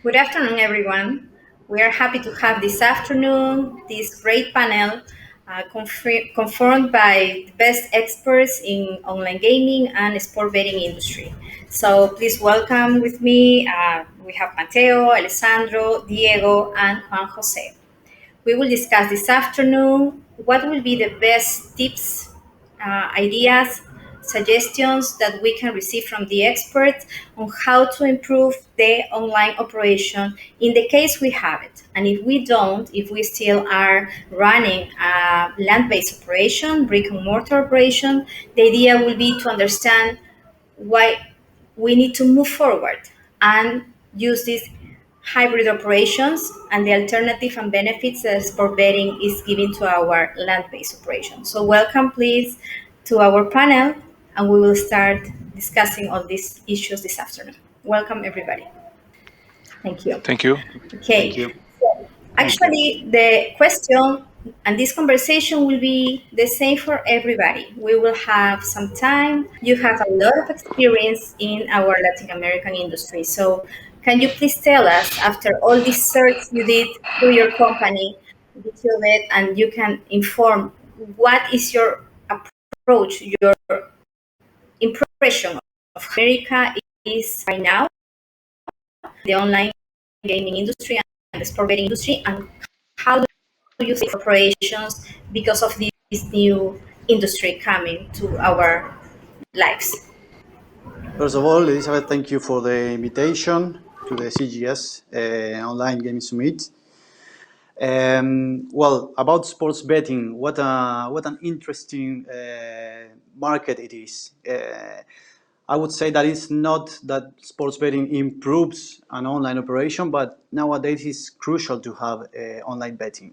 Good afternoon, everyone. We are happy to have this afternoon this great panel confirmed by the best experts in online gaming and sport betting industry. So please welcome with me. We have Mateo, Alessandro, Diego, and Juan Jose. We will discuss this afternoon what will be the best tips, ideas, suggestions that we can receive from the experts on how to improve the online operation in the case we have it. And if we don't, if we still are running a land based operation, brick and mortar operation, the idea will be to understand why we need to move forward and use these hybrid operations and the alternative and benefits that sport betting is giving to our land-based operation. So welcome please to our panel, and we will start discussing all these issues this afternoon. Welcome everybody. Thank you. Thank you. Thank Okay. you. Thank you. Actually, the question and this conversation will be the same for everybody. We will have some time. You have a lot of experience in our Latin American industry. So, can you please tell us, after all this search you did through your company, detail it, and you can inform what is your approach, your impression of America is right now, the online gaming industry and the sport betting industry, and how do you see operations because of this new industry coming to our lives? First of all, Elizabeth, thank you for the invitation to the CGS Online Gaming Summit. Well, about sports betting, what an interesting market it is. I would say that it's not that sports betting improves an online operation, but nowadays it's crucial to have online betting,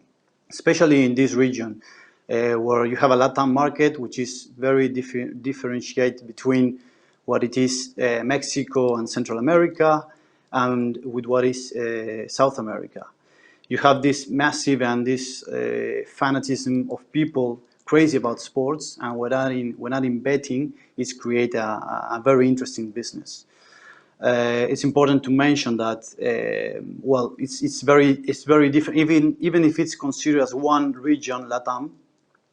especially in this region where you have a Latin market, which is very differentiated between what it is Mexico and Central America, and with what is South America. You have this massive and this fanatism of people crazy about sports, and when adding betting, it's create a very interesting business. It's important to mention that well, it's very different. Even if it's considered as one region, LATAM,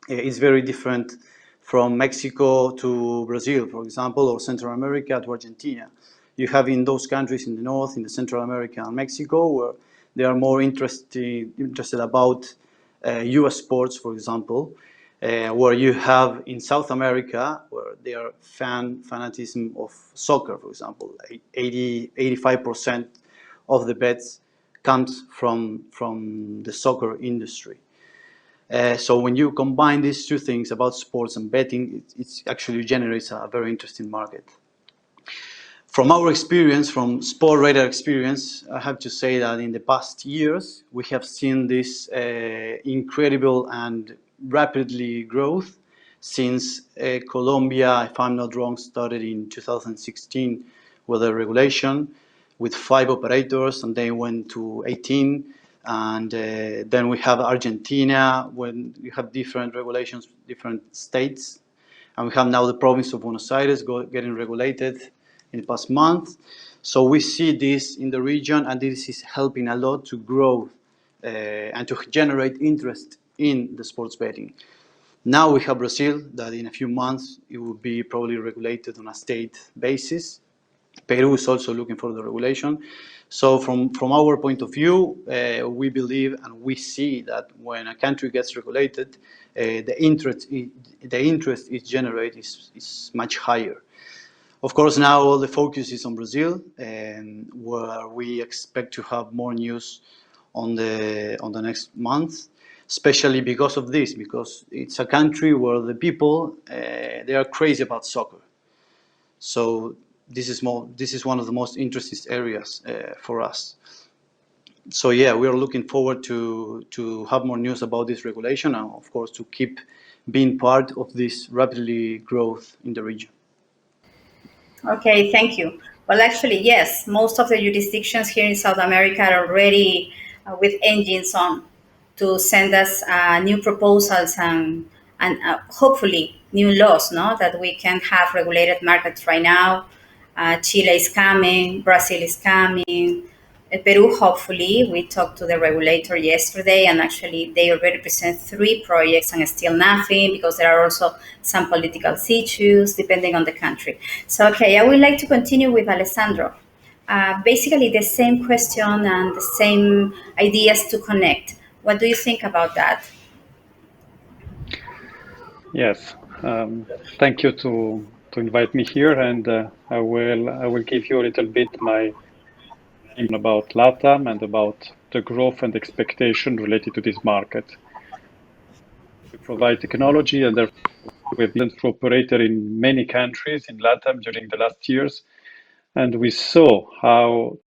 it's very different from Mexico to Brazil, for example, or Central America to Argentina. You have in those countries in the north, in the Central America and Mexico, where they are more interested about U.S. sports, for example, where you have in South America, where they are fanatism of soccer, for example, 85% of the bets comes from the soccer industry. So when you combine these two things about sports and betting, it actually generates a very interesting market. From our experience, from Sportradar experience, I have to say that in the past years, we have seen this incredible and rapidly growth since Colombia, if I'm not wrong, started in 2016 with a regulation with 5 operators, and they went to 18. And then we have Argentina, when you have different regulations, different states. And we have now the province of Buenos Aires getting regulated in the past month. So we see this in the region, and this is helping a lot to grow and to generate interest in the sports betting. Now we have Brazil, that in a few months it will be probably regulated on a state basis. Peru is also looking for the regulation. So from our point of view, we believe and we see that when a country gets regulated, the interest it generates is much higher. Of course, now all the focus is on Brazil, where we expect to have more news on the next month, especially because of this, because it's a country where the people they are crazy about soccer. So this is one of the most interesting areas for us. So yeah, we are looking forward to have more news about this regulation, and of course to keep being part of this rapidly growth in the region. Okay, thank you. Well, actually, yes, most of the jurisdictions here in South America are already with engines on to send us new proposals and hopefully new laws, no, that we can have regulated markets right now. Chile is coming, Brazil is coming, Peru, hopefully, we talked to the regulator yesterday, and actually they already present 3 projects and still nothing because there are also some political issues depending on the country. So, okay, I would like to continue with Alessandro. Basically, the same question and the same ideas to connect. What do you think about that? Yes, thank you to invite me here, and I will give you a little bit my opinion about LATAM and about the growth and expectation related to this market. We provide technology, and therefore we've been through operator in many countries in LATAM during the last years, and we saw how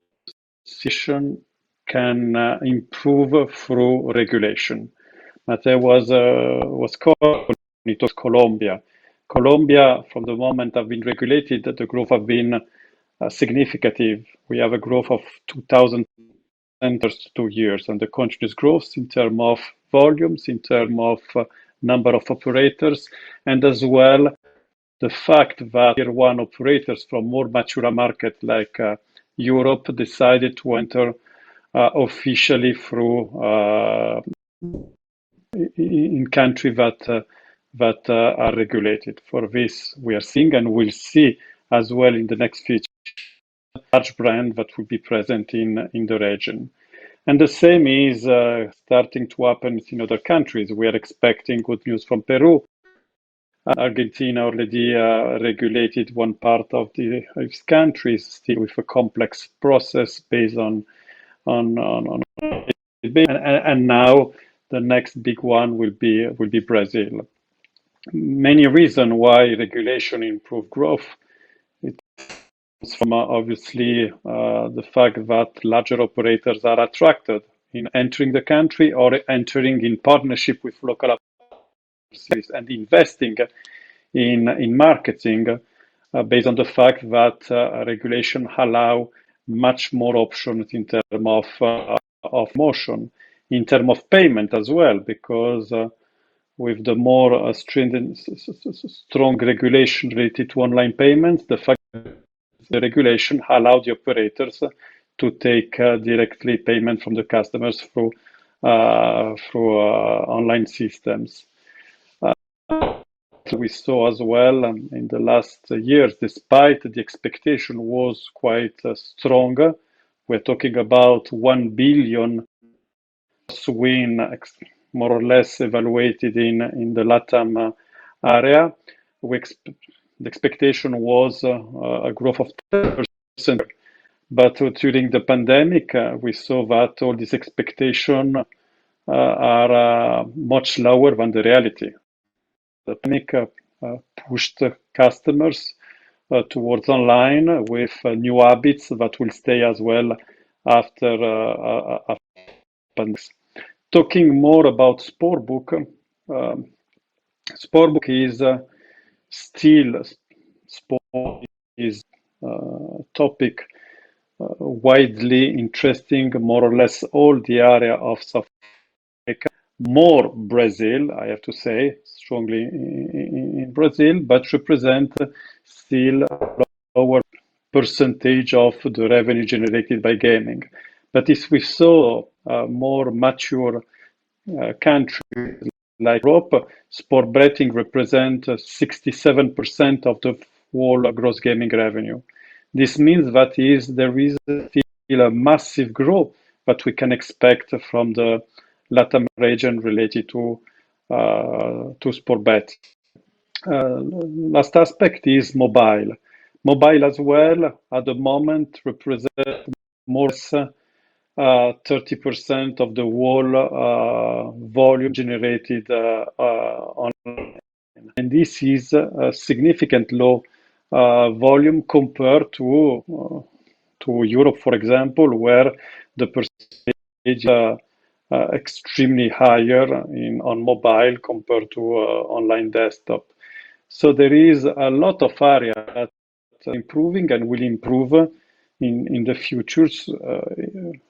decision can improve through regulation. But there was called it was Colombia. Colombia, from the moment I've been regulated, the growth have been significant. We have a growth of 2,000 centers 2 years, and the continuous growth in terms of volumes, in terms of number of operators, and as well the fact that tier one operators from more mature market like Europe decided to enter officially through in country that are regulated. For this, we are seeing and will see as well in the next future large brand that will be present in the region. And the same is starting to happen in other countries. We are expecting good news from Peru. Argentina already regulated one part of its countries, still with a complex process based on and now the next big one will be Brazil. Many reasons why regulation improve growth. It comes from obviously the fact that larger operators are attracted in entering the country or entering in partnership with local cities and investing in marketing based on the fact that regulation allow much more options in terms of motion, in terms of payment as well, because with the more stringent, strong regulation related to online payments, the fact that the regulation allowed the operators to take directly payment from the customers through online systems. We saw as well in the last years, despite the expectation was quite strong, we're talking about 1 billion win, more or less evaluated in the LATAM area. The expectation was a growth of 10%. But during the pandemic, we saw that all these expectations are much lower than the reality. The pandemic pushed customers towards online with new habits that will stay as well after pandemic. Talking more about Sportbook, Sportbook is still sport is topic widely interesting, more or less all the area of South America, more Brazil, I have to say, strongly in Brazil, but represent still a lower percentage of the revenue generated by gaming. But if we saw more mature countries like Europe, sport betting represent 67% of the whole gross gaming revenue. This means that there is still a massive growth that we can expect from the LATAM region related to sport betting. Last aspect is mobile. Mobile as well at the moment represent more than 30% of the whole volume generated online. And this is a significant low volume compared to Europe, for example, where the percentage extremely higher on mobile compared to online desktop. So there is a lot of area that improving and will improve in the futures,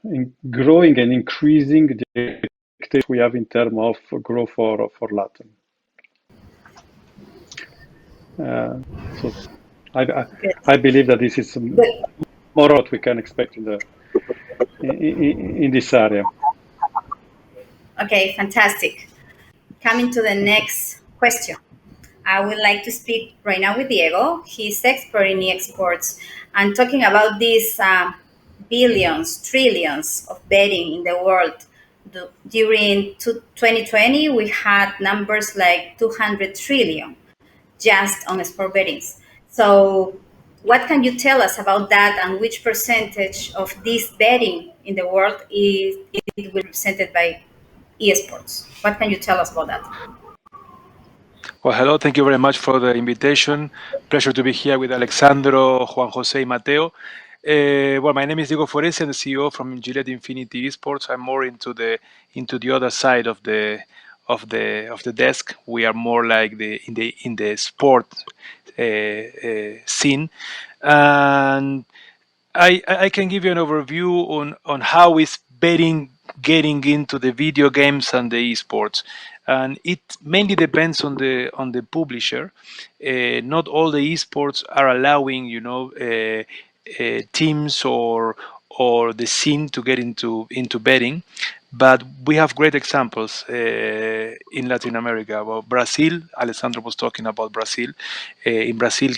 in growing and increasing the expectation we have in terms of growth for Latin. So I believe that this is more what we can expect in the in this area. Okay, fantastic. Coming to the next question. I would like to speak right now with Diego. He's expert in exports and talking about these billions, trillions of betting in the world. During 2020, we had numbers like 200 trillion just on sport bettings. So, what can you tell us about that, and which percentage of this betting in the world is it represented by esports? What can you tell us about that? Well, hello. Thank you very much for the invitation. Pleasure to be here with Alexandro, Juan Jose, y Mateo. Well, my name is Diego Foresi. I'm the CEO from Gillette Infinity Esports. I'm more into the other side of the desk. We are more like in the sport scene, and I can give you an overview on how is betting getting into the video games and the esports, and it mainly depends on the publisher. Not all the esports are allowing teams or the scene to get into betting, but we have great examples in Latin America. Well, Brazil, Alessandro was talking about Brazil. In Brazil,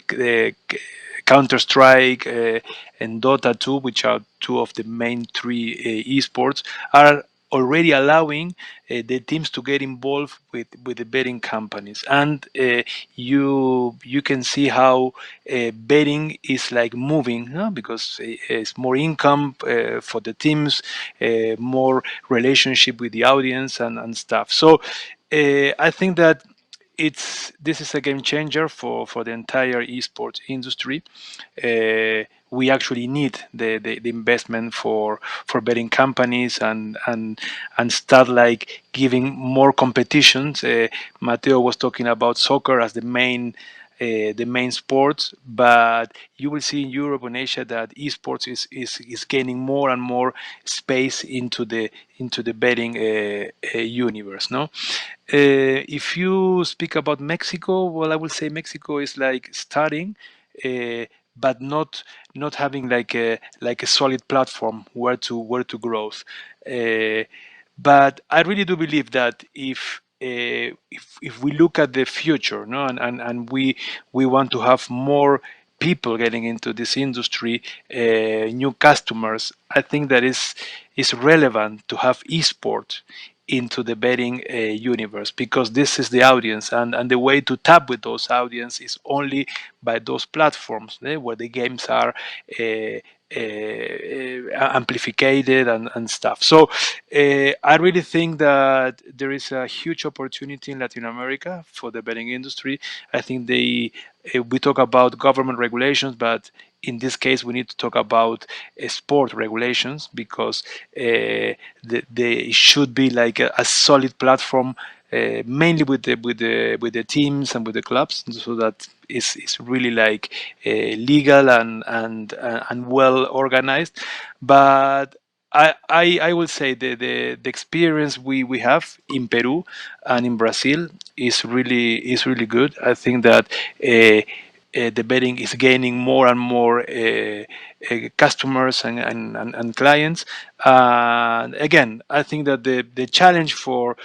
Counter Strike and Dota 2, which are two of the main three esports, are already allowing the teams to get involved with the betting companies, and you can see how betting is like moving, huh? Because it's more income for the teams, more relationship with the audience and stuff. So I think that this is a game changer for the entire esports industry. We actually need the investment for betting companies and start like giving more competitions. Mateo was talking about soccer as the main sports, but you will see in Europe and Asia that esports is gaining more and more space into the betting universe. No, if you speak about Mexico, well, I will say Mexico is like starting, uh, but not having like a solid platform where to growth. Uh, but I really do believe that if we look at the future, no, and we want to have more people getting into this industry, new customers, I think that is relevant to have esport into the betting universe, because this is the audience, and the way to tap with those audience is only by those platforms where the games are amplified and stuff. So I really think that there is a huge opportunity in Latin America for the betting industry. I think we talk about government regulations, but in this case we need to talk about sport regulations, because it should be like a solid platform, mainly with the teams and with the clubs, so that is really like legal and well organized. But I will say the experience we have in Peru and in Brazil is really good. I think that the betting is gaining more and more customers and clients. Again, I think that the challenge for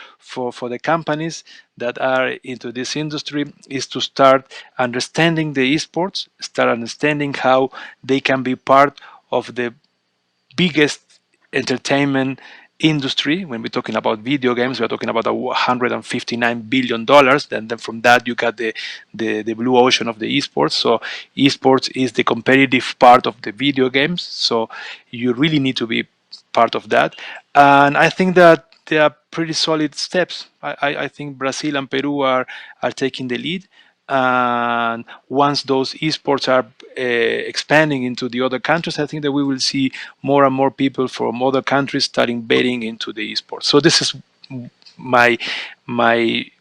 the companies that are into this industry is to start understanding the esports, start understanding how they can be part of the biggest entertainment industry. When we're talking about video games, we're talking about $159 billion. Then from that, you got the blue ocean of the esports. So esports is the competitive part of the video games. So you really need to be part of that. And I think that there are pretty solid steps. I think Brazil and Peru are taking the lead. And once those esports are expanding into the other countries, I think that we will see more and more people from other countries starting betting into the esports. So this is my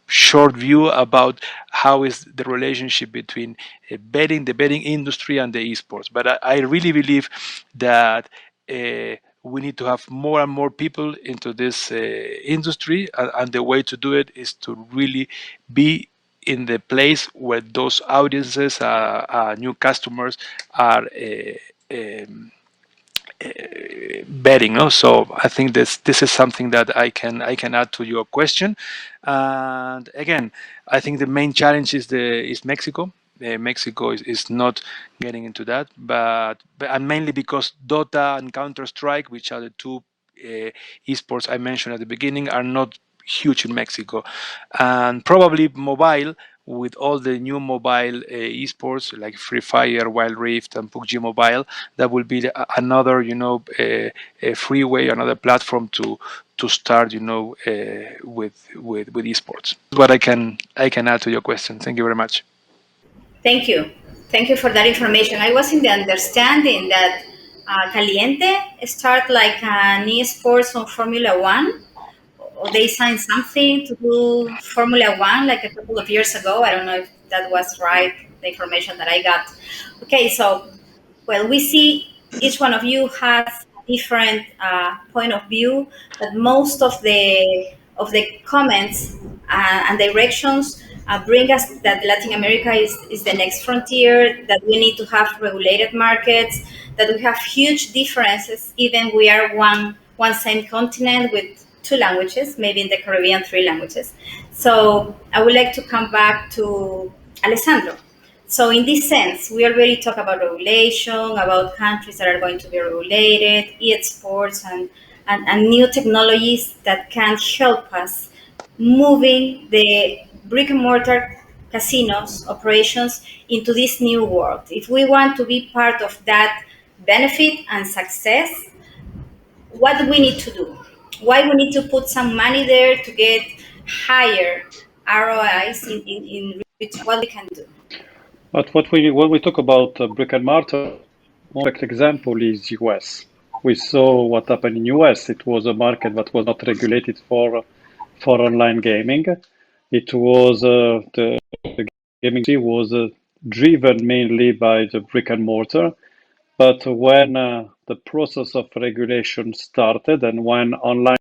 short view about how is the relationship between the betting industry and the esports. But I really believe that we need to have more and more people into this industry, and the way to do it is to really be in the place where those audiences, new customers, are betting. No? So I think this is something that I can add to your question. And again, I think the main challenge is Mexico. Mexico is not getting into that, but and mainly because Dota and Counter Strike, which are the two esports I mentioned at the beginning, are not huge in Mexico, and probably mobile, with all the new mobile esports like Free Fire, Wild Rift, and PUBG Mobile, that will be another, a free way, another platform to start, with esports. What I can add to your question. Thank you very much. Thank you. Thank you for that information. I was in the understanding that Caliente start like an esports on Formula One, or they signed something to do Formula One like a couple of years ago. I don't know if that was right, the information that I got. Okay, so well, we see each one of you has a different point of view, but most of the comments and directions bring us that Latin America is the next frontier, that we need to have regulated markets, that we have huge differences, even we are one same continent with two languages, maybe in the Caribbean, three languages. So I would like to come back to Alessandro. So in this sense, we already talk about regulation, about countries that are going to be regulated, e-sports, and new technologies that can help us moving the brick and mortar casinos operations into this new world. If we want to be part of that benefit and success, what do we need to do? Why we need to put some money there to get higher ROIs in what we can do? But when we talk about brick and mortar, one perfect example is US. We saw what happened in US. It was a market that was not regulated for online gaming. It was the gaming industry was driven mainly by the brick and mortar. But when the process of regulation started and when online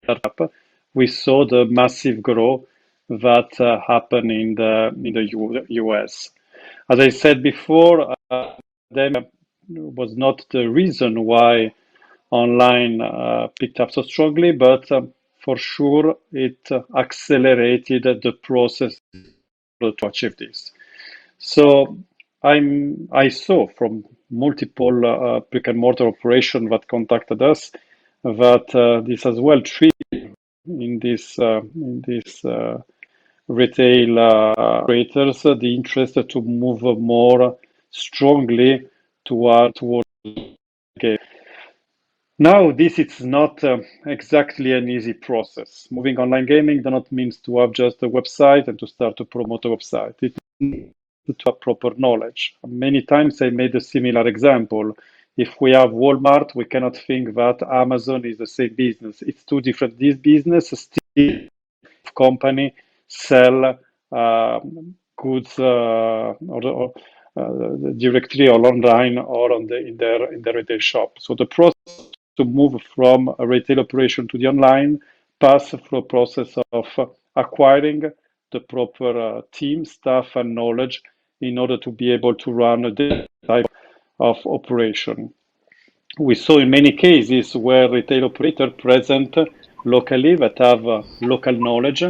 started up, we saw the massive growth that happened in the US. As I said before, pandemic was not the reason why online picked up so strongly, but for sure it accelerated the process to achieve this. So I saw from multiple brick and mortar operation that contacted us that this as well triggered in this retail operators the interest to move more strongly towards game. Now, this is not exactly an easy process. Moving online gaming does not mean to have just a website and to start to promote a website. It needs to have proper knowledge. Many times I made a similar example. If we have Walmart, we cannot think that Amazon is the same business. It's two different business, still company sell goods directly or online or in their retail shop. So the process to move from a retail operation to the online pass through a process of acquiring the proper team, staff, and knowledge in order to be able to run this type of operation. We saw in many cases where retail operator present locally that have local knowledge,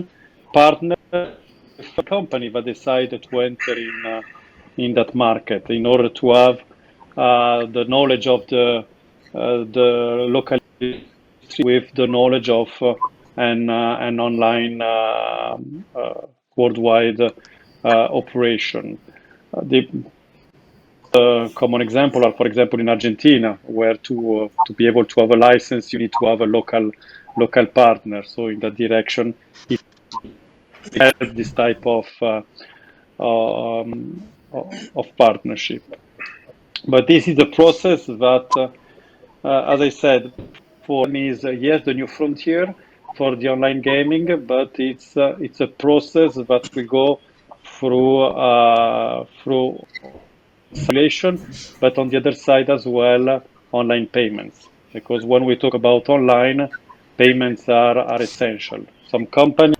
partner with a company that decided to enter in that market in order to have the knowledge of the local with the knowledge of an online worldwide operation. The common example are, for example, in Argentina, where to be able to have a license, you need to have a local partner. So in that direction, it helps this type of partnership. But this is the process that, as I said, for me is yes, the new frontier for the online gaming, but it's a process that we go through regulation, but on the other side as well, online payments. Because when we talk about online, payments are essential. Some companies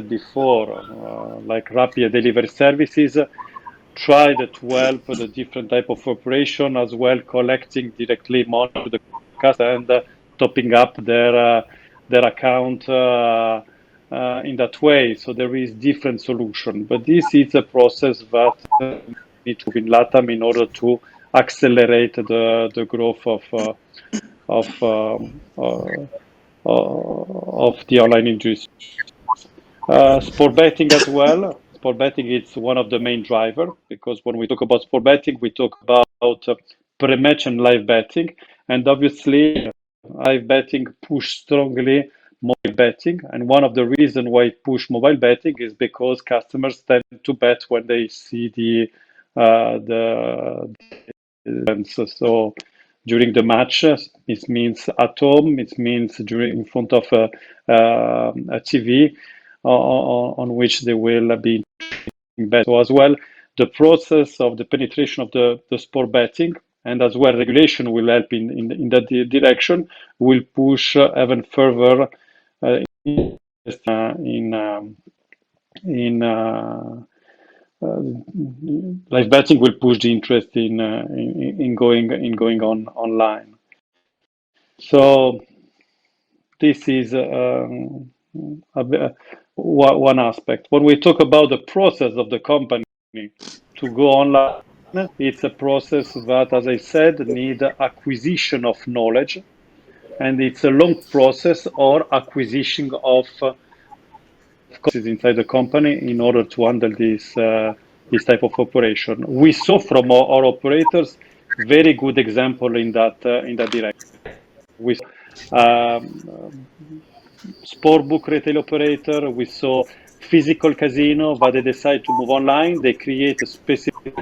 before, like Rappi delivery services, tried to help the different type of operation as well, collecting directly money to the customer and topping up their account in that way. So there is different solution, but this is a process that need to be in LATAM in order to accelerate the growth of the online industry. Sport betting as well. Sport betting is one of the main driver, because when we talk about sport betting, we talk about pre-match and live betting, and obviously live betting push strongly mobile betting, and one of the reasons why it push mobile betting is because customers tend to bet when they see the events. So during the match, it means at home, it means during in front of a TV on which they will be bet. So as well, the process of the penetration of the sport betting, and as well regulation will help in that direction, will push even further in in live betting will push the interest in going on online. So this is one aspect. When we talk about the process of the company to go online, it's a process that, as I said, need acquisition of knowledge, and it's a long process or acquisition of courses inside the company in order to handle this type of operation. We saw from our operators very good example in that direction. We saw sport book retail operator. We saw physical casino, but they decide to move online. They create a specific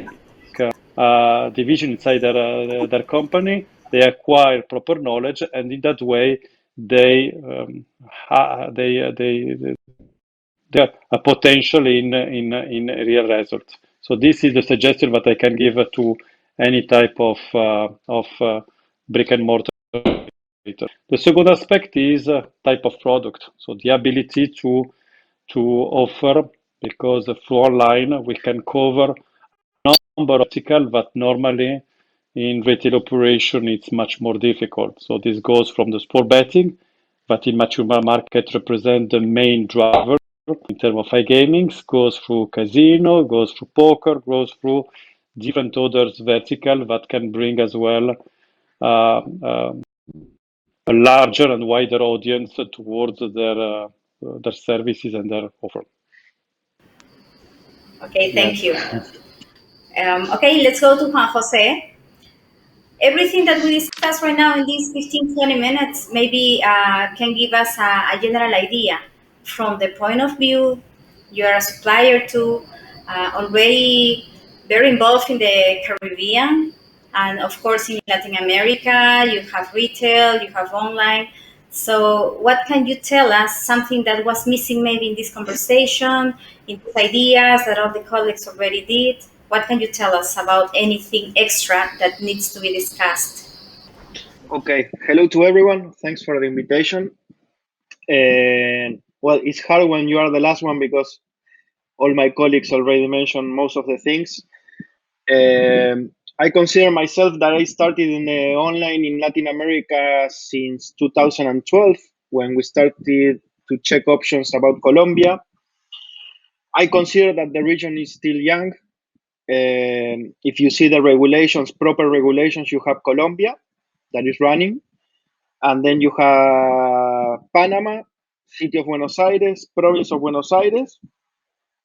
division inside their company. They acquire proper knowledge, and in that way, they there a potential in real results. So this is the suggestion that I can give to any type of brick and mortar. The second aspect is type of product. So the ability to offer, because through online we can cover a number of articles that normally in retail operation it's much more difficult. So this goes from the sport betting, that in mature market represent the main driver in terms of iGaming, goes through casino, goes through poker, goes through different others vertical that can bring as well a larger and wider audience towards their services and their offer. Okay, thank you. Okay, let's go to Juan Jose. Everything that we discussed right now in these 15-20 minutes maybe can give us a general idea from the point of view you're a supplier to, already very involved in the Caribbean, and of course in Latin America you have retail, you have online. So what can you tell us, something that was missing maybe in this conversation, in these ideas that all the colleagues already did? What can you tell us about anything extra that needs to be discussed? Okay, hello to everyone. Thanks for the invitation. And well, it's hard when you are the last one because all my colleagues already mentioned most of the things. I consider myself that I started in online in Latin America since 2012 when we started to check options about Colombia. I consider that the region is still young. If you see the regulations, proper regulations, you have Colombia that is running, and then you have Panama, City of Buenos Aires, Province of Buenos Aires,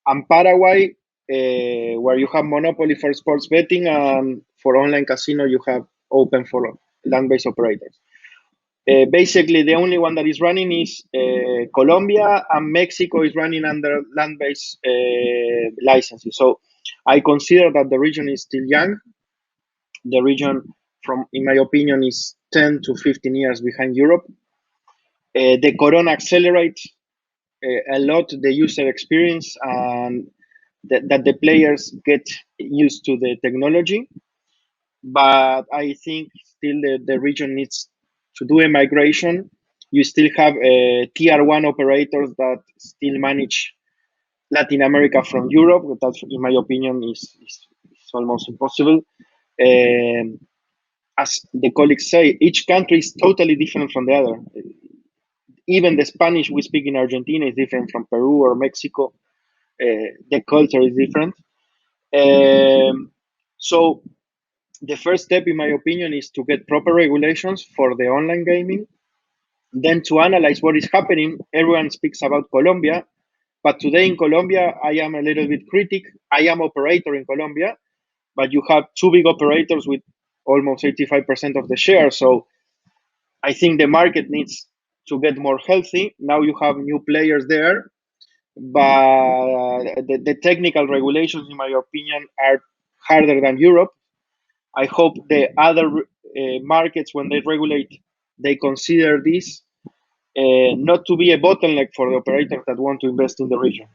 and Paraguay, where you have monopoly for sports betting, and for online casino you have open for land-based operators. Basically, the only one that is running is Colombia, and Mexico is running under land-based licenses. So I consider that the region is still young. The region, in my opinion, is 10 to 15 years behind Europe. The Corona accelerates a lot the user experience, and that the players get used to the technology. But I think still the region needs to do a migration. You still have tier one operators that still manage Latin America from Europe. That, in my opinion, is It's almost impossible. As the colleagues say, each country is totally different from the other. Even the Spanish we speak in Argentina is different from Peru or Mexico. The culture is different. So the first step, in my opinion, is to get proper regulations for the online gaming. Then to analyze what is happening. Everyone speaks about Colombia, but today in Colombia, I am a little bit critic. I am operator in Colombia, but you have two big operators with almost 85% of the share. So I think the market needs to get more healthy. Now you have new players there, but the technical regulations, in my opinion, are harder than Europe. I hope the other markets, when they regulate, they consider this not to be a bottleneck for the operators that want to invest in the region.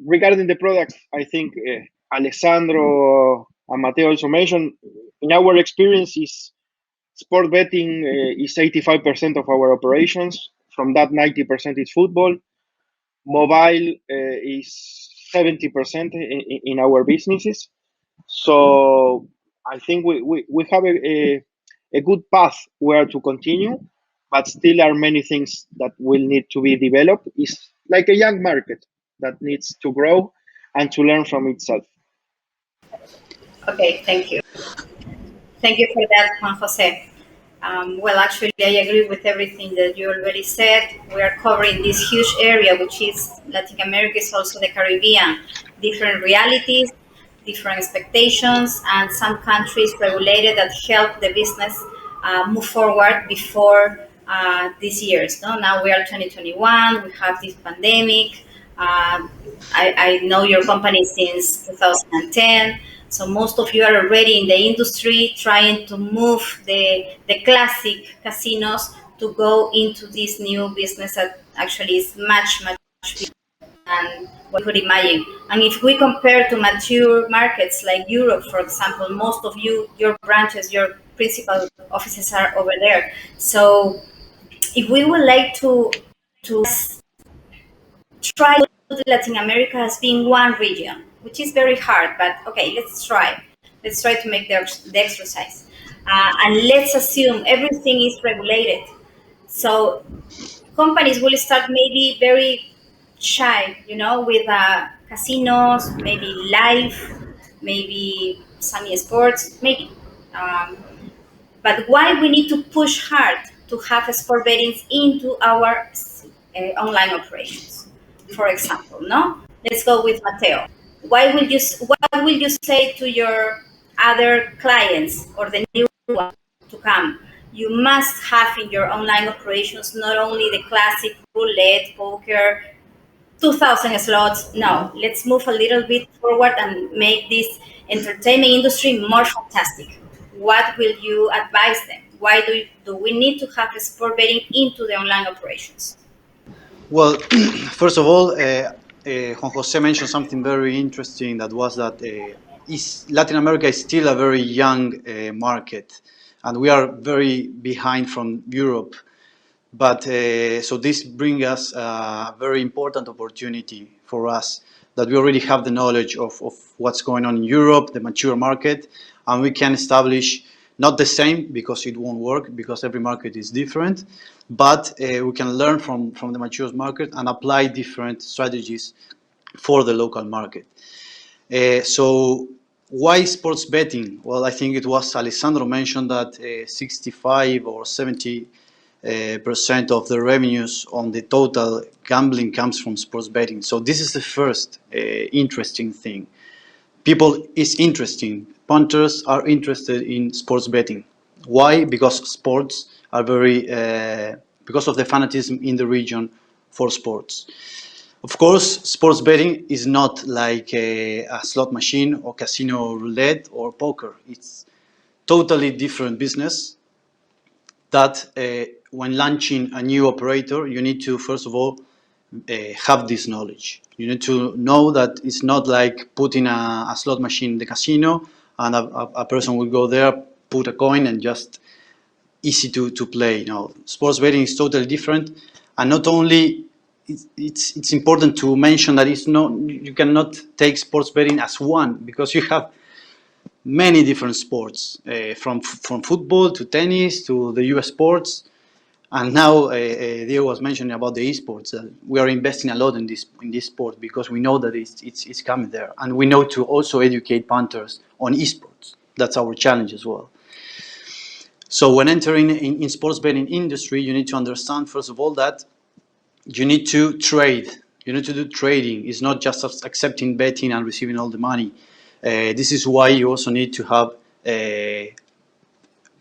Regarding the products, I think Alessandro and Mateo also mentioned, in our experience, is sport betting is 85% of our operations. From that, 90% is football. Mobile is 70% in our businesses. So I think we have a good path where to continue, but still are many things that will need to be developed. It's like a young market that needs to grow and to learn from itself. Okay, thank you. Thank you for that, Juan Jose. Well, actually, I agree with everything that you already said. We are covering this huge area, which is Latin America, is also the Caribbean. Different realities, different expectations, and some countries regulated that help the business move forward before these years. No? Now we are 2021, we have this pandemic. I know your company since 2010. So most of you are already in the industry trying to move the classic casinos to go into this new business that actually is much bigger than what we could imagine. And if we compare to mature markets like Europe, for example, most of you, your branches, your principal offices are over there. So if we would like to try Latin America as being one region, which is very hard, but okay, let's try. Let's try to make the exercise. And let's assume everything is regulated. So companies will start maybe very shy, with casinos, maybe live, maybe some sports, maybe. Um, but why we need to push hard to have sport betting into our online operations, for example, no? Let's go with Mateo. What will you say to your other clients or the new one to come? You must have in your online operations not only the classic roulette, poker, 2000 slots. No, let's move a little bit forward and make this entertainment industry more fantastic. What will you advise them? Why do we need to have sport betting into the online operations? Well, first of all, Juan Jose mentioned something very interesting. That was that Latin America is still a very young market, and we are very behind from Europe. But so this brings us a very important opportunity for us, that we already have the knowledge of what's going on in Europe, the mature market, and we can establish not the same, because it won't work, because every market is different, but we can learn from the mature market and apply different strategies for the local market. So why sports betting? Well, I think it was Alessandro mentioned that 65 or 70% of the revenues on the total gambling comes from sports betting. So this is the first interesting thing. People is interesting. Punters are interested in sports betting. Why? Because sports are because of the fanatism in the region for sports. Of course, sports betting is not like a slot machine or casino roulette or poker. It's totally different business that when launching a new operator, you need to, first of all, have this knowledge. You need to know that it's not like putting a slot machine in the casino and a person will go there, put a coin, and just easy to play. Sports betting is totally different, and not only it's important to mention that you cannot take sports betting as one, because you have many different sports, from football to tennis to the US sports. And now Diego was mentioning about the esports. We are investing a lot in this sport because we know that it's coming there, and we know to also educate punters on esports. That's our challenge as well. So when entering in sports betting industry, you need to understand first of all that you need to trade. You need to do trading. It's not just accepting betting and receiving all the money. This is why you also need to have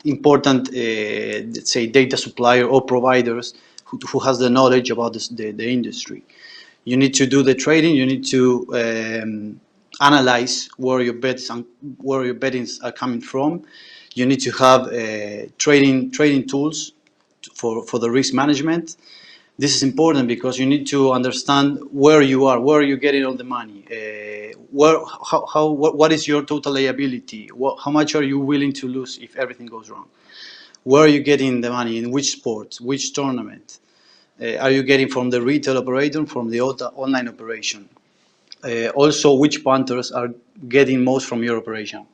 important, let's say, data supplier or providers who has the knowledge about the industry. You need to do the trading. You need to analyze where your bettings are coming from. You need to have trading tools for the risk management. This is important because you need to understand where you are, where you're getting all the money, what is your total liability, how much are you willing to lose if everything goes wrong, where are you getting the money, in which sport, which tournament, are you getting from the retail operator, from the online operation, also which punters are getting most from your operation.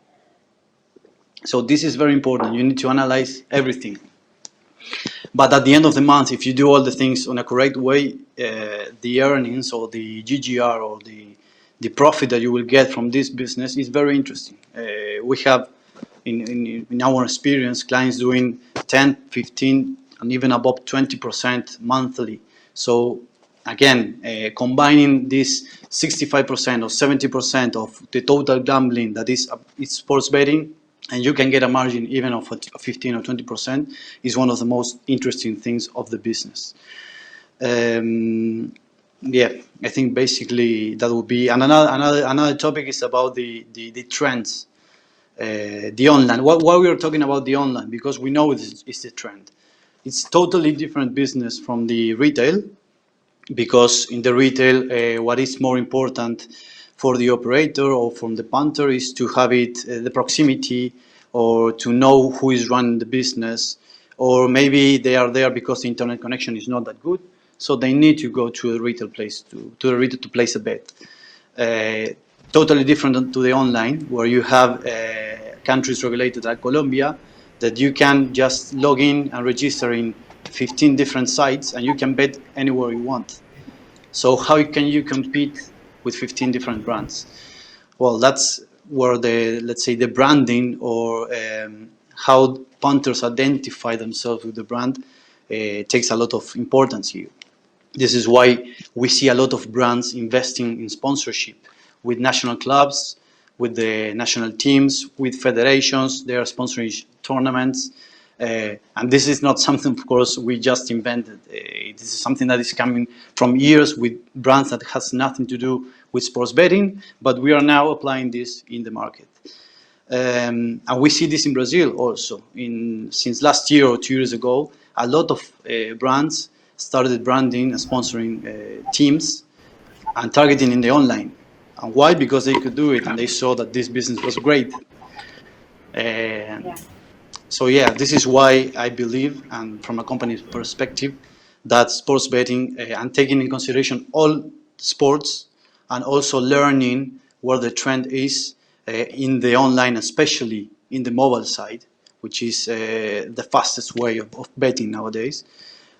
So this is very important. You need to analyze everything. But at the end of the month, if you do all the things on a correct way, the earnings or the GGR or the profit that you will get from this business is very interesting. We have, in our experience, clients doing 10, 15, and even above 20% monthly. So again, combining this 65% or 70% of the total gambling that is sports betting, and you can get a margin even of 15 or 20%, is one of the most interesting things of the business. Yeah, I think basically that would be. And another topic is about the trends, the online. Why we are talking about the online? Because we know it's the trend. It's totally different business from the retail, because in the retail, what is more important for the operator or from the punter is to have the proximity, or to know who is running the business, or maybe they are there because the internet connection is not that good, so they need to go to a retail place to the retail to place a bet. Totally different to the online, where you have countries regulated like Colombia, that you can just log in and register in 15 different sites and you can bet anywhere you want. So how can you compete with 15 different brands? Well, that's where let's say the branding, or how punters identify themselves with the brand, takes a lot of importance here. This is why we see a lot of brands investing in sponsorship with national clubs, with the national teams, with federations. They are sponsoring tournaments. And this is not something, of course, we just invented. This is something that is coming from years with brands that has nothing to do with sports betting, but we are now applying this in the market. And we see this in Brazil also. Since last year or 2 years ago, a lot of brands started branding and sponsoring teams and targeting in the online. And why? Because they could do it, and they saw that this business was great. So yeah, this is why I believe, and from a company's perspective, that sports betting, and taking in consideration all sports, and also learning where the trend is in the online, especially in the mobile side, which is the fastest way of betting nowadays,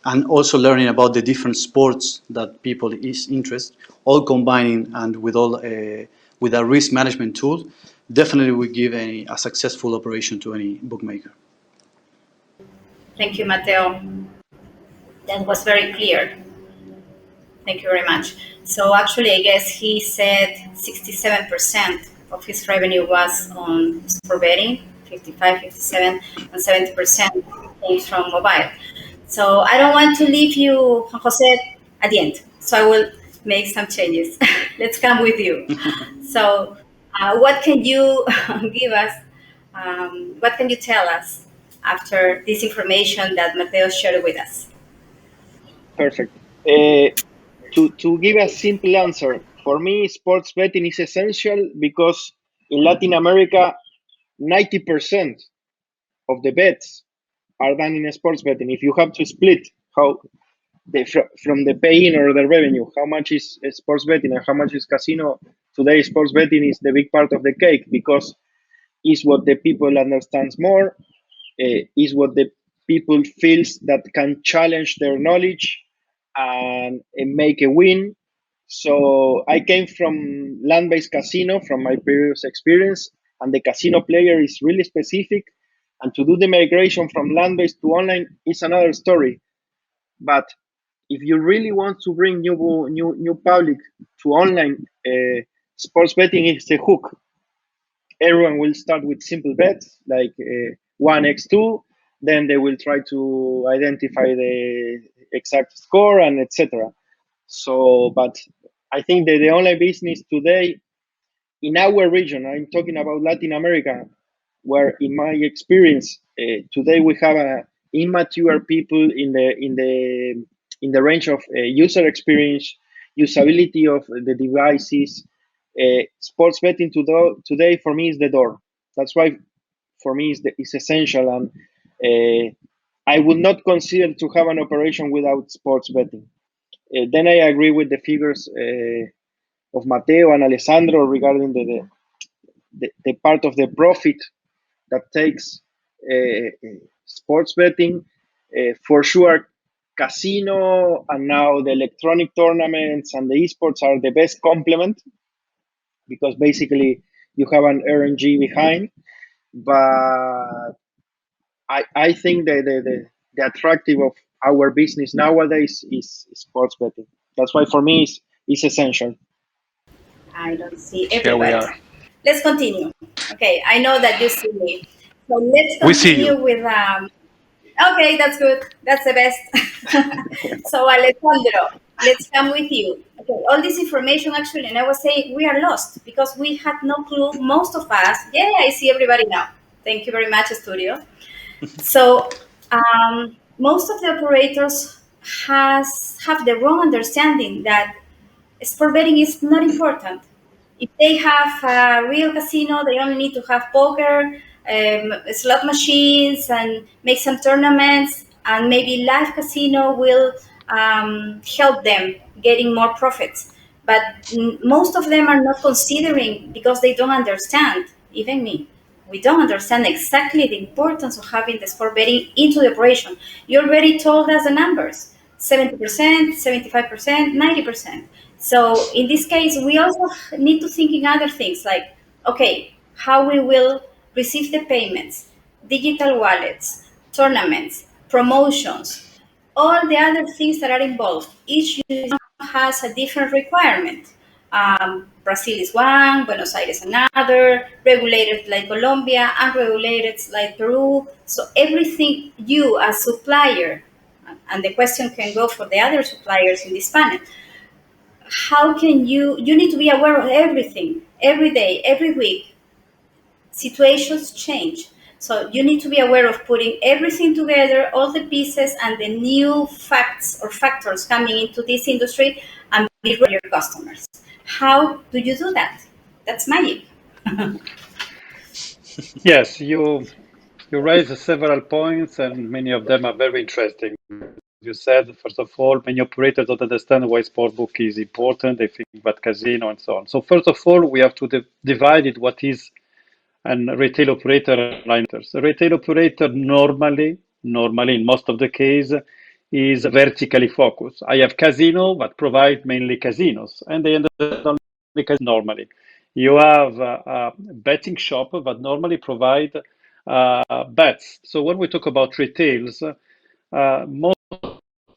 and also learning about the different sports that people is interested, all combining, and with a risk management tool, definitely will give a successful operation to any bookmaker. Thank you, Mateo. That was very clear. Thank you very much. So actually, I guess he said 67% of his revenue was on sport betting, 55, 57, and 70% came from mobile. So I don't want to leave you, Juan Jose, at the end. So I will make some changes. Let's come with you. So what can you give us? What can you tell us after this information that Mateo shared with us? Perfect. To give a simple answer, for me, sports betting is essential because in Latin America, 90% of the bets are done in sports betting. If you have to split how from the pay-in or the revenue. How much is sports betting and how much is casino? Today, sports betting is the big part of the cake because it's what the people understands more, is what the people feels that can challenge their knowledge and make a win. So I came from land-based casino from my previous experience, and the casino player is really specific. And to do the migration from land-based to online is another story. But if you really want to bring new public to online, sports betting is the hook. Everyone will start with simple bets like 1x2, then they will try to identify the exact score and etc. So, but I think that the online business today in our region, I'm talking about Latin America, where in my experience today we have immature people in the range of user experience, usability of the devices. Sports betting today for me is the door. That's why for me is essential, and I would not consider to have an operation without sports betting. Then I agree with the figures of Mateo and Alessandro regarding the part of the profit that takes sports betting. For sure, casino and now the electronic tournaments and the esports are the best complement because basically you have an RNG behind. But I think the attractive of our business nowadays is sports betting. That's why for me it's essential. I don't see Here we everybody. are. Let's continue. Okay, I know that you see me. So let's We see continue you. with. Okay, that's good. That's the best. So Alessandro, let's come with you. Okay, all this information actually, and I was saying we are lost because we had no clue. Most of us. Yeah, I see everybody now. Thank you very much, studio. So most of the operators have the wrong understanding that sport betting is not important. If they have a real casino, they only need to have poker, slot machines, and make some tournaments, and maybe live casino will help them getting more profits. But most of them are not considering because they don't understand. Even me, we don't understand exactly the importance of having the sport betting into the operation. You already told us the numbers: 70%, 75%, 90%. So in this case, we also need to think in other things like, okay, how we will receive the payments, digital wallets, tournaments, promotions, all the other things that are involved. Each has a different requirement. Brazil is one, Buenos Aires another, regulated like Colombia, unregulated like Peru. So everything you as supplier, and the question can go for the other suppliers in this panel, how can you need to be aware of everything every day, every week. Situations change, so you need to be aware of putting everything together, all the pieces and the new facts or factors coming into this industry, and be ready for your customers. How do you do that? That's magic. Yes, you raise several points, and many of them are very interesting. You said, first of all, many operators don't understand why sportbook is important. They think about casino and so on. So first of all, we have to divide it what is a retail operator and online operators. A retail operator normally in most of the case, is vertically focused. I have casino that provide mainly casinos, and they understand only casino normally. You have a betting shop that normally provide bets. So when we talk about retails, most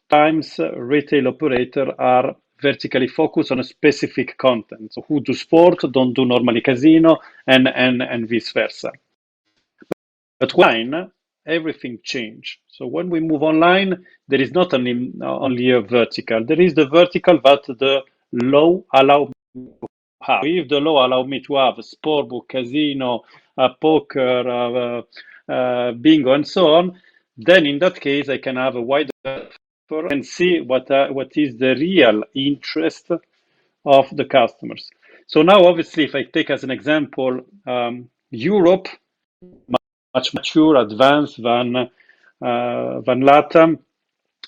times retail operator are vertically focused on a specific content. So who do sport don't do normally casino, and vice versa. But online, everything changed. So when we move online, there is not only a vertical. There is the vertical that the law allow me to have. If the law allow me to have a sport book, casino, poker, bingo, and so on, then in that case, I can have a wider and see what is the real interest of the customers. So now, obviously, if I take as an example, Europe, much mature, advanced than LATAM.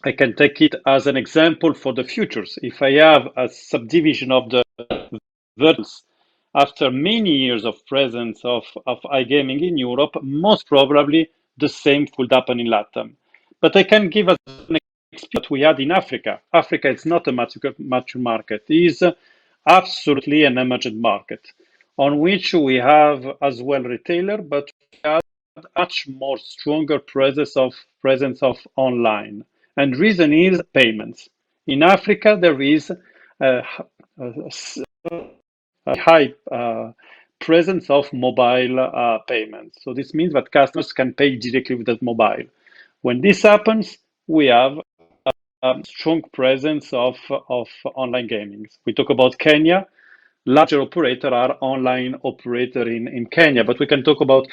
I can take it as an example for the futures. If I have a subdivision of the verticals after many years of presence of iGaming in Europe, most probably the same could happen in LATAM. But I can give us an experience what we had in Africa. Africa is not a mature market, it is absolutely an emergent market on which we have as well retailer, but we have much more stronger presence of online. And reason is payments. In Africa, there is a, a high presence of mobile payments. So this means that customers can pay directly with that mobile. When this happens, we have a strong presence of online gaming. We talk about Kenya. Larger operator are online operator in Kenya, but we can talk about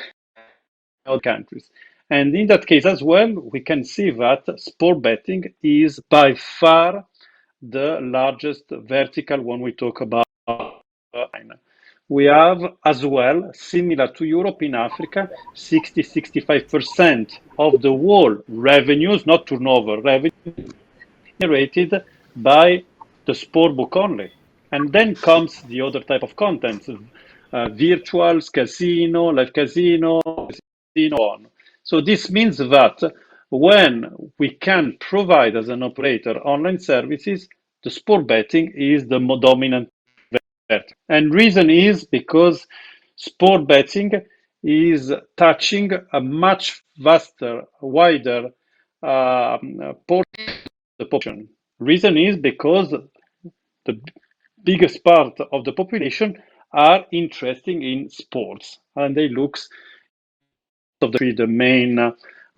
other countries. And in that case as well, we can see that sport betting is by far the largest vertical when we talk about online. We have as well, similar to Europe in Africa, 60-65% of the whole revenues, not turnover, revenue generated by the sport book only. And then comes the other type of content, virtuals, casino, live casino, on. So this means that when we can provide as an operator online services, the sport betting is the dominant bet. And reason is because sport betting is touching a much vaster, wider portion of the population. Reason is because the biggest part of the population are interested in sports and they look of the main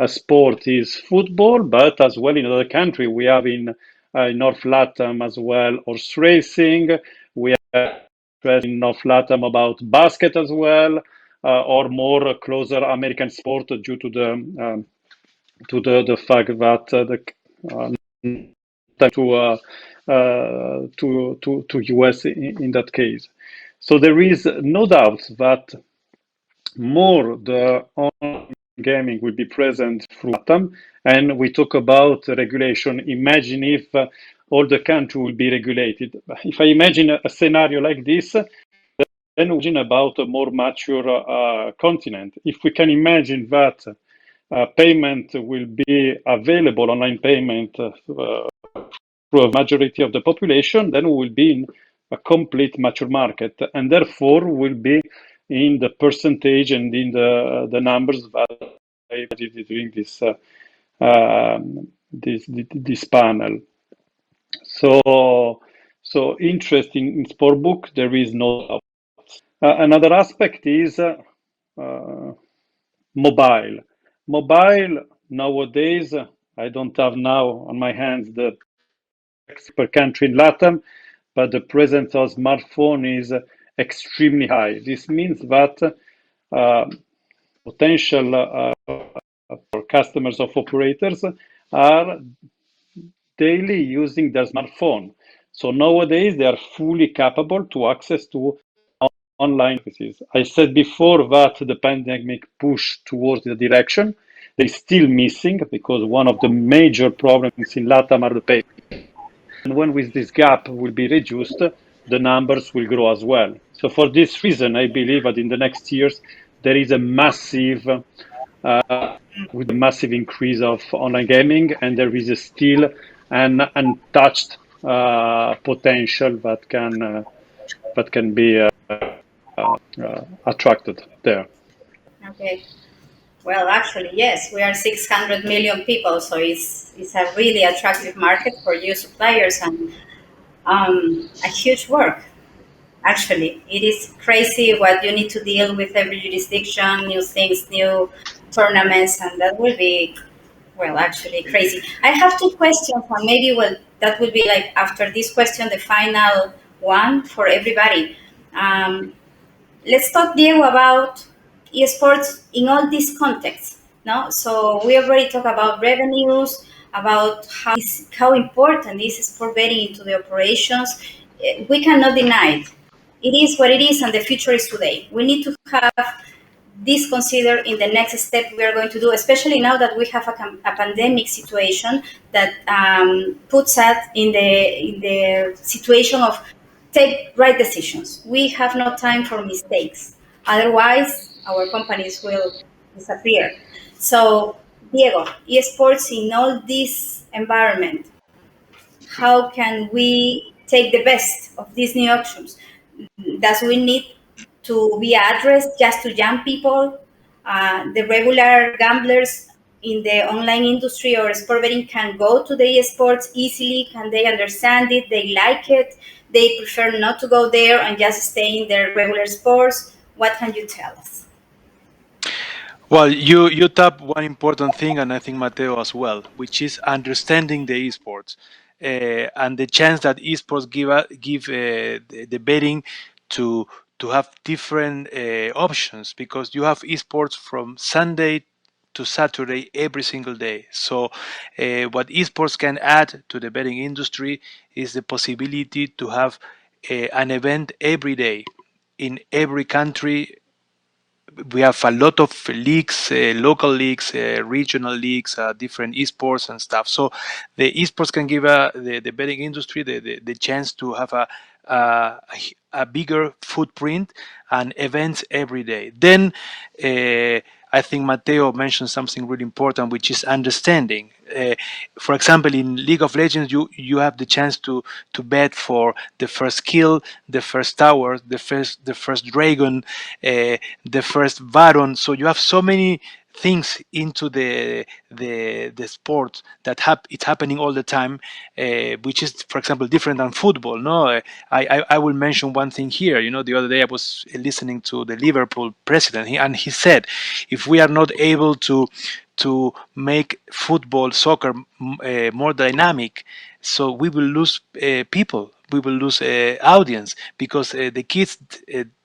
sport is football, but as well in other country we have in North Latam as well horse racing. We have in North Latam about basket as well, or more closer American sport due to the fact that to US in that case. So there is no doubt that more the online gaming will be present through LATAM. And we talk about regulation. Imagine if all the country will be regulated. If I imagine a scenario like this, then imagine about a more mature continent. If we can imagine that payment will be available, online payment through a majority of the population, then we will be in a complete mature market, and therefore will be in the percentage and in the numbers that I did during this panel. So interesting in Sportbook, there is no doubt. Another aspect is mobile. Mobile nowadays, I don't have now on my hands the per country in LATAM, but the presence of smartphone is extremely high. This means that potential customers of operators are daily using their smartphone. So nowadays they are fully capable to access to online services. I said before that the pandemic pushed towards the direction. They're still missing because one of the major problems in LATAM are the pay. And when with this gap will be reduced, the numbers will grow as well. So for this reason, I believe that in the next years, there is a massive with a massive increase of online gaming, and there is still an untouched potential that can be attracted there. Okay. Well, actually, yes, we are 600 million people, so it's a really attractive market for new suppliers and a huge work. Actually, it is crazy what you need to deal with every jurisdiction, new things, new tournaments, and that will be, well, actually crazy. I have two questions, and maybe well, that will be like after this question, the final one for everybody. Um, let's talk, Diego, about esports in all these contexts. No, so we already talked about revenues, about how important is sport betting into the operations. We cannot deny it. It is what it is, and the future is today. We need to have this considered in the next step we are going to do, especially now that we have a pandemic situation that puts us in the situation of take right decisions. We have no time for mistakes. Otherwise, our companies will disappear. So, Diego, esports in all this environment, how can we take the best of these new options? Does we need to be addressed just to young people? The regular gamblers in the online industry or sport betting can go to the esports easily. Can they understand it? They like it. They prefer not to go there and just stay in their regular sports. What can you tell us? Well, you tap one important thing, and I think Mateo as well, which is understanding the esports and the chance that esports give the betting to have different options, because you have esports from Sunday to Saturday every single day. So, what esports can add to the betting industry is the possibility to have an event every day in every country. We have a lot of leagues, local leagues, regional leagues, different esports and stuff. So the esports can give the betting industry the chance to have a, a bigger footprint and events every day. Then I think Mateo mentioned something really important, which is understanding. For example, in League of Legends, you have the chance to bet for the first kill, the first tower, the first dragon, the first baron. So you have so many things into the sport that it's happening all the time, which is, for example, different than football. No, I will mention one thing here. The other day I was listening to the Liverpool president, and he said, if we are not able to make football, soccer more dynamic, so we will lose people, we will lose audience, because the kids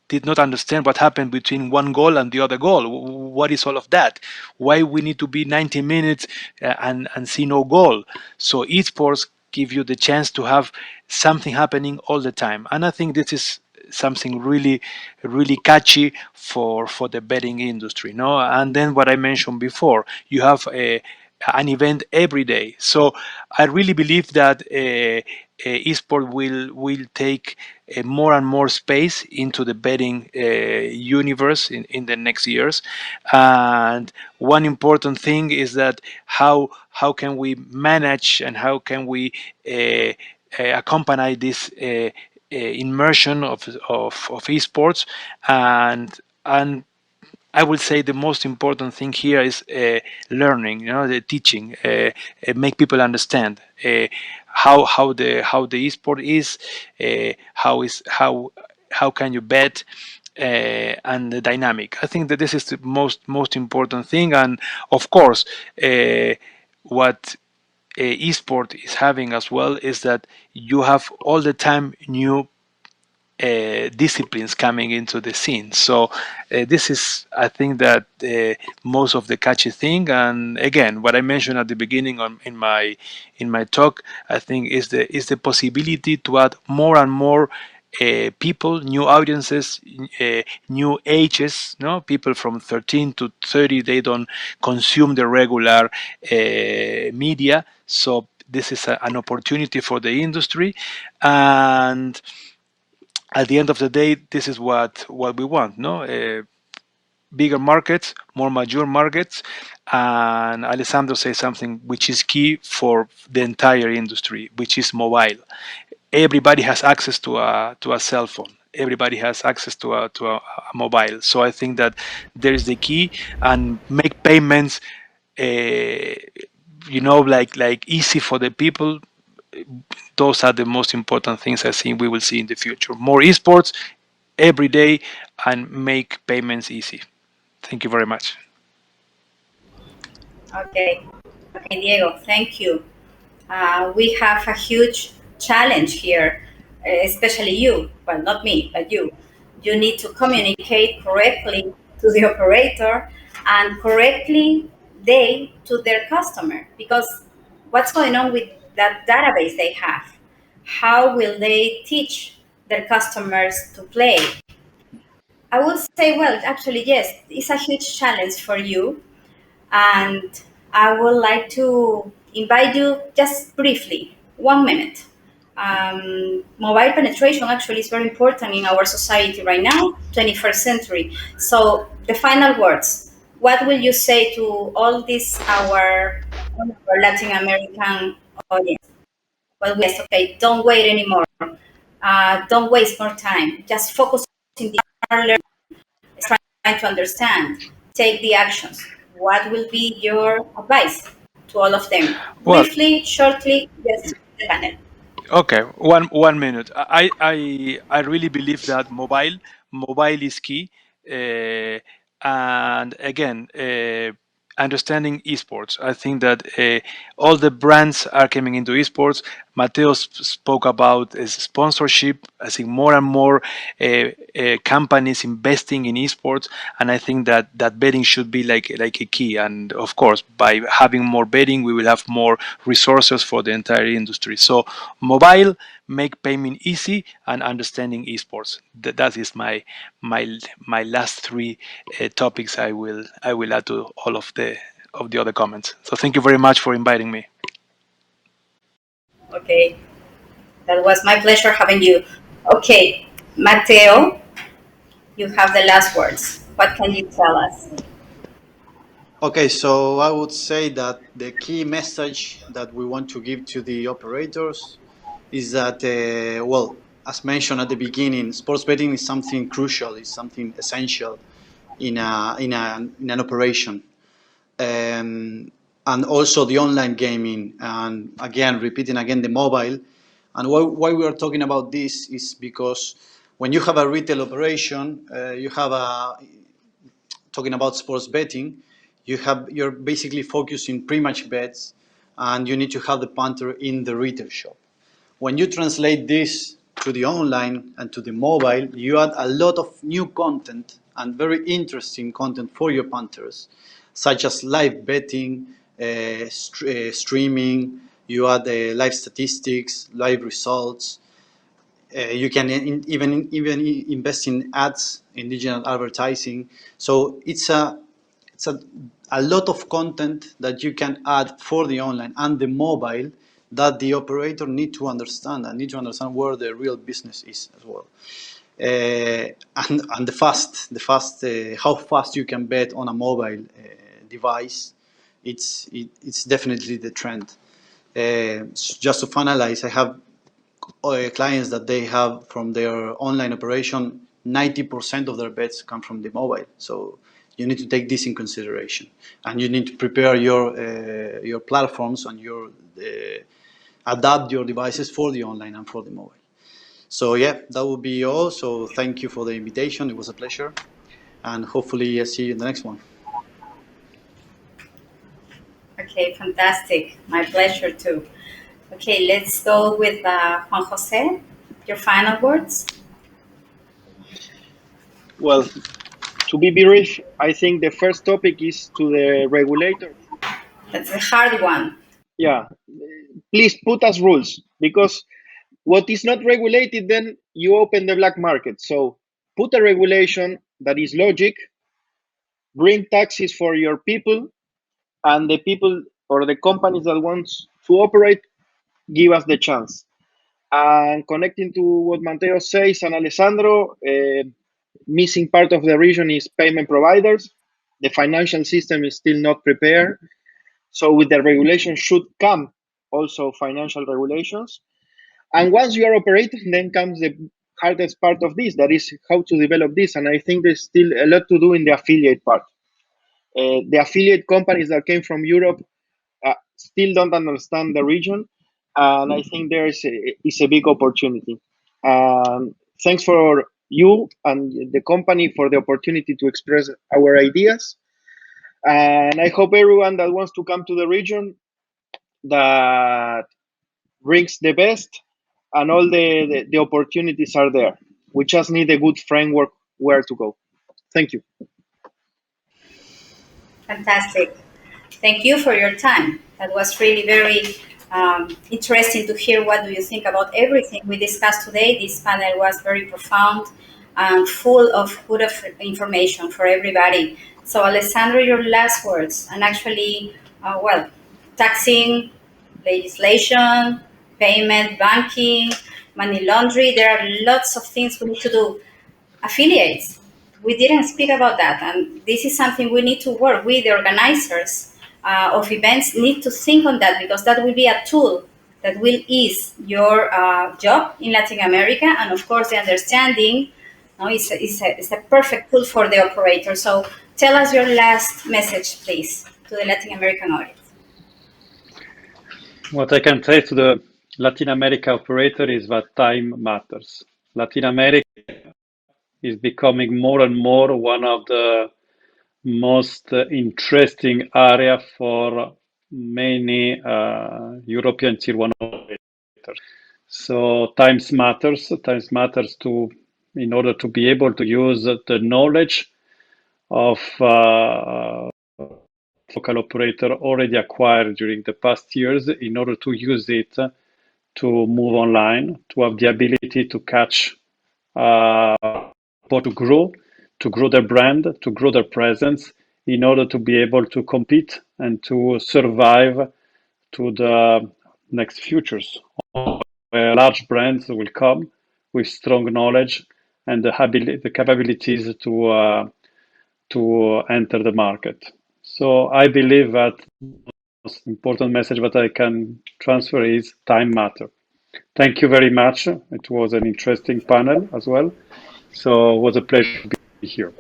did not understand what happened between one goal and the other goal. What is all of that? Why we need to be 90 minutes and see no goal? So esports give you the chance to have something happening all the time, and I think this is something really really catchy for the betting industry, no? And then what I mentioned before, you have an event every day. So I really believe that esport will take more and more space into the betting universe in the next years. And one important thing is that how can we manage and how can we accompany this immersion of esports. And I would say the most important thing here is learning, the teaching, make people understand how the esport is, how can you bet, and the dynamic. I think that this is the most important thing, and of course, what esport is having as well is that you have all the time new disciplines coming into the scene. So this is, I think, that most of the catchy thing. And again, what I mentioned at the beginning in my talk, I think is the possibility to add more and more people, new audiences, new ages. No, people from 13 to 30, they don't consume the regular media. So this is an opportunity for the industry, and at the end of the day, this is what we want, no? Bigger markets, more mature markets, and Alessandro says something which is key for the entire industry, which is mobile. Everybody has access to a cell phone. Everybody has access to a mobile. So I think that there is the key, and make payments, like easy for the people. Those are the most important things I think we will see in the future. More esports every day and make payments easy. Thank you very much. Okay. Okay, Diego, thank you. We have a huge challenge here, especially you. Well, not me, but you. You need to communicate correctly to the operator and correctly they to their customer, because what's going on with that database they have? How will they teach their customers to play? I would say, well, actually, yes, it's a huge challenge for you. And I would like to invite you just briefly, 1 minute. Mobile penetration actually is very important in our society right now, 21st century. So the final words, what will you say to all our Latin American audience? Well, yes, okay, don't wait anymore. Don't waste more time. Just focus in the learning, trying to understand, take the actions. What will be your advice to all of them? Well, Briefly, shortly, just the panel. okay, one minute. I really believe that mobile is key, and again, understanding esports. I think that all the brands are coming into esports. Mateo spoke about sponsorship. I think more and more companies investing in esports, and I think that betting should be like a key. And of course, by having more betting, we will have more resources for the entire industry. So mobile, make payment easy, and understanding esports. That is my last three topics. I will add to all of the other comments. So thank you very much for inviting me. Okay, that was my pleasure having you. Okay, Mateo, you have the last words. What can you tell us? Okay, so I would say that the key message that we want to give to the operators is that, well, as mentioned at the beginning, sports betting is something crucial, it's something essential in an operation. And also the online gaming, and again, repeating again the mobile. And why we are talking about this is because when you have a retail operation, you have a talking about sports betting, you're basically focusing pre-match bets, and you need to have the punter in the retail shop. When you translate this to the online and to the mobile, you add a lot of new content and very interesting content for your punters, such as live betting, streaming. You add live statistics, live results. You can even invest in ads in digital advertising. So it's a lot of content that you can add for the online and the mobile that the operator need to understand and need to understand where the real business is as well. And how fast you can bet on a mobile device, it's definitely the trend. Just to finalize, I have clients that they have from their online operation, 90% of their bets come from the mobile. So you need to take this in consideration, and you need to prepare your platforms and adapt your devices for the online and for the mobile. So yeah, that would be all. So thank you for the invitation. It was a pleasure, and hopefully I see you in the next one. Okay, fantastic. My pleasure too. Okay, let's go with Juan Jose. Your final words. Well, to be brief, I think the first topic is to the regulators. That's a hard one. Yeah, please put us rules, because what is not regulated, then you open the black market. So put a regulation that is logic, bring taxes for your people, and the people or the companies that want to operate, give us the chance. And connecting to what Mateo says and Alessandro, missing part of the region is payment providers. The financial system is still not prepared. So with the regulation should come also financial regulations. And once you are operating, then comes the hardest part of this, that is how to develop this. And I think there's still a lot to do in the affiliate part. The affiliate companies that came from Europe still don't understand the region, and I think there is a big opportunity. Thanks for you and the company for the opportunity to express our ideas, and I hope everyone that wants to come to the region that brings the best, and all the opportunities are there. We just need a good framework where to go. Thank you. Fantastic. Thank you for your time. That was really very interesting to hear what do you think about everything we discussed today. This panel was very profound, and full of good information for everybody. So, Alessandro, your last words, and actually, taxing, legislation, payment, banking, money laundering. There are lots of things we need to do. Affiliates, we didn't speak about that, and this is something we need to work with. The organizers of events need to think on that, because that will be a tool that will ease your job in Latin America, and of course the understanding is a perfect tool for the operator. So tell us your last message, please, to the Latin American audience. What I can say to the Latin America operator is that time matters. Latin America is becoming more and more one of the most interesting area for many European tier one operators. So times matters. Times matters in order to be able to use the knowledge of local operator already acquired during the past years in order to use it to move online, to have the ability to catch, to grow their brand, to grow their presence in order to be able to compete and to survive to the next futures, where large brands will come with strong knowledge and the capabilities to enter the market. So I believe that the most important message that I can transfer is time matter. Thank you very much. It was an interesting panel as well. So it was a pleasure to be here.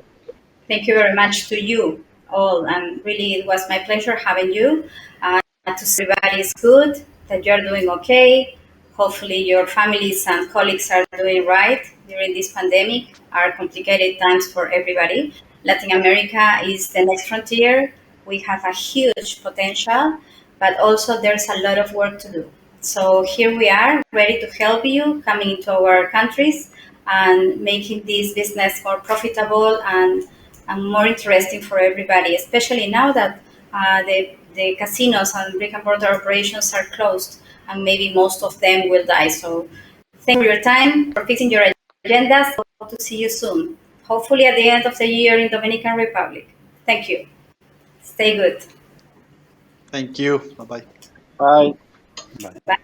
Thank you very much to you all, and really it was my pleasure having you. To see everybody is good, that you're doing okay. Hopefully your families and colleagues are doing right during this pandemic, are complicated times for everybody. Latin America is the next frontier. We have a huge potential, but also there's a lot of work to do. So here we are, ready to help you coming into our countries and making this business more profitable and more interesting for everybody, especially now that the casinos and brick and mortar operations are closed, and maybe most of them will die. So thank you for your time, for fixing your agendas. Hope to see you soon, hopefully at the end of the year in Dominican Republic. Thank you. Stay good. Thank you. Bye-bye. Bye. Bye. Bye.